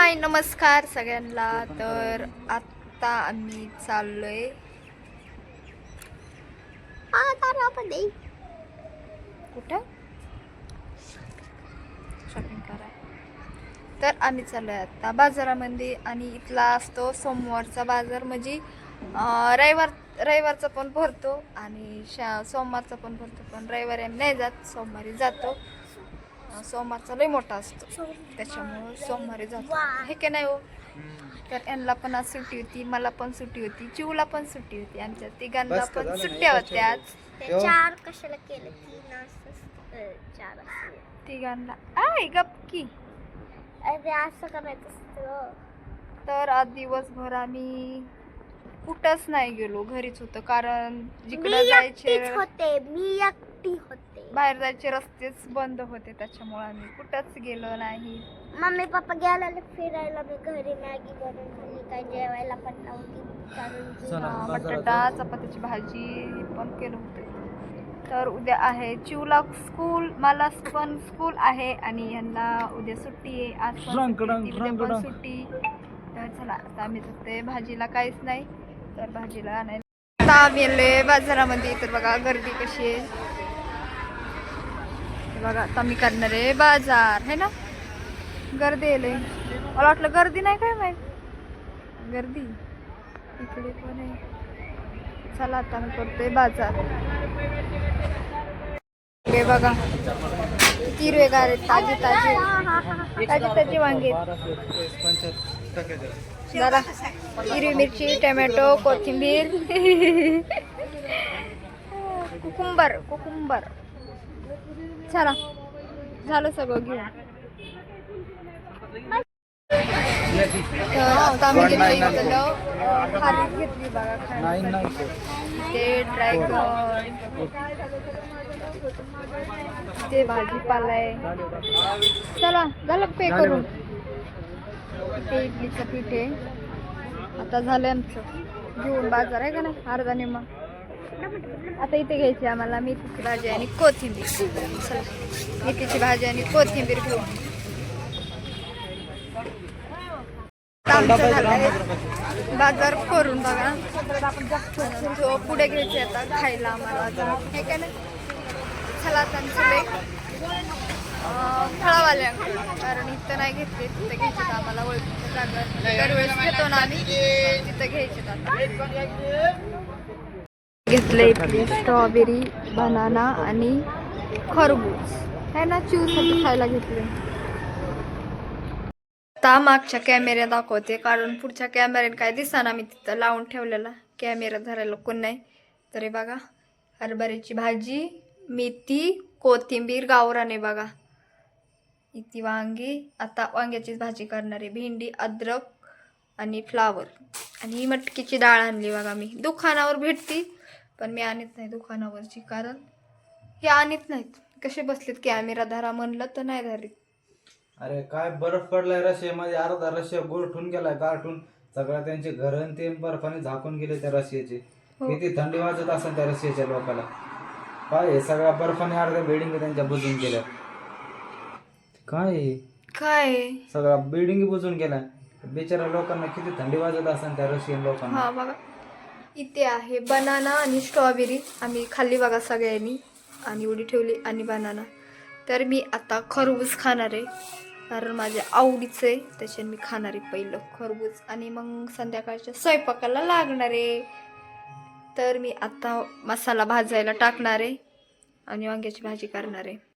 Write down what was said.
हाय नमस्कार सगळ्यांना. तर आता आम्ही चाललोय बाजारामध्ये. कुठं शॉपिंग कराय. तर आम्ही चाललोय आता बाजारामध्ये आणि इथला असतो सोमवारचा बाजार. म्हणजे रविवारचा पण भरतो आणि सोमवारचा पण भरतो, पण रविवारी आम्ही नाही जात, सोमवारी जातो. सोमवारचा लय मोठा असतो त्याच्यामुळं सोमवारी जातो. हे की नाही हो. तर यांना पण आज सुट्टी होती, मला पण सुट्टी होती, चिवला पण सुट्टी होती, आमच्या तिघांना पण सुट्ट्या होत्या आज. चार कशाला केलं की चार तिघांना आय गपकी. अरे असं करायचं असतं. तर आज दिवसभर आम्ही कुठंच नाही गेलो, घरीच होतो, कारण जिकडे जायचे मी एकटी होते. बाहेर जायचे रस्तेच बंद होते, त्याच्यामुळे आम्ही कुठंच गेलो नाही. मम्मी पप्पा गेलेले फिरायला, मी घरी मॅगी बनवून खाल्ली, काय जेवायला पण नव्हती. बटाटा चपातीची भाजी हे पण केलं होतं. तर उद्या आहे चिवला स्कूल, मला पण स्कूल आहे आणि यांना उद्या सुट्टी आहे. आज पण उद्या पण सुट्टी. तर चला आता आम्ही जाते भाजीला, काहीच नाही तर भाजीला आणायला आता आम्ही आलोय बाजारामध्ये. तर बघा गर्दी कशी आहे बघा. आता मी करणार आहे बाजार, है ना. गर्दी आहे, मला वाटलं गर्दी नाही, काय माहित गर्दी इकडे पण आहे. चला आता मी करतोय बाजार. हे बघा किती हिरवेगार आहेत, ताजी ताजी ताजी ताजी वांगे. जरा हिरवी मिरची, टोमॅटो, कोथिंबीर, कुकुंबर. चला झालं सगळं घेऊन. आता आम्ही घेतली बघा ते ड्रॅगन, ते भाजीपाला आहे. चला झालं पे करून. ते इडलीचं पीठ आहे. आता झालं आमचं घेऊन बाजार, आहे का नाही, अर्धा निम्मा. आता इथे घ्यायची आम्हाला मेथीची भाजी आणि कोथिंबीर. चला मेथीची भाजी आणि कोथिंबीर घेऊ. आमचं झालंय बाजार करून बघा. जो पुढे घ्यायचे आता खायला आम्हाला, हे काय नाही. चला आता फळावाल्यांकडे, कारण इथं नाही घेतले, तिथं घ्यायचे आम्हाला ओळखीच्या जागा. दरवेळेस घेतो ना आम्ही, तिथं घ्यायचे. आता घेतले स्ट्रॉबेरी, बनाना आणि खरबूज, है ना, चिवसाठी खायला घेतले. आता मागच्या कॅमेऱ्या दाखवते, कारण पुढच्या कॅमेऱ्याने काय दिसना, मी तिथं लावून ठेवलेला कॅमेरा धरायला कोण नाही. तरी बघा हरभऱ्याची भाजी, मेथी, कोथिंबीर, गावराने बघा, इथे वांगी. आता वांग्याचीच भाजी करणार आहे, भेंडी, अद्रक आणि फ्लावर आणि मटकीची डाळ आणली बघा. मी दुकानावर भेटती, पण मी आणत नाही दुकानावरची, कारण हे आणत नाहीत. कसे बसलेत कॅमेरा धरा म्हणलं तर नाही धरीत. अरे काय बर्फ पडलाय रशियामध्ये, अर्धा रशिया गोठून गेलाय, गाठून सगळं त्यांचे घर ते बर्फाने झाकून गेले त्या रशियाचे. किती थंडी वाजत असेल त्या रशियाच्या लोकांना. काय सगळ्या बर्फाने अर्ध्या बिल्डिंग त्यांच्या बुजून गेल्या. काय सगळ्या बिल्डिंग बुजून गेल्या. बिचारा लोकांना किती थंडी वाजत असेल त्या रशियन लोकांना. हा बघा इथे आहे बनाना आणि स्ट्रॉबेरी, आम्ही खाल्ली बघा सगळ्यांनी आणि उडी ठेवली आणि बनाना. तर मी आता खरबूज खाणार आहे, कारण माझ्या आवडीचं आहे, त्याच्याने मी खाणार आहे पहिलं खरबूज आणि मग संध्याकाळच्या स्वयंपाकाला लागणार आहे. तर मी आता मसाला भाजायला टाकणार आहे आणि वांग्याची भाजी करणार आहे.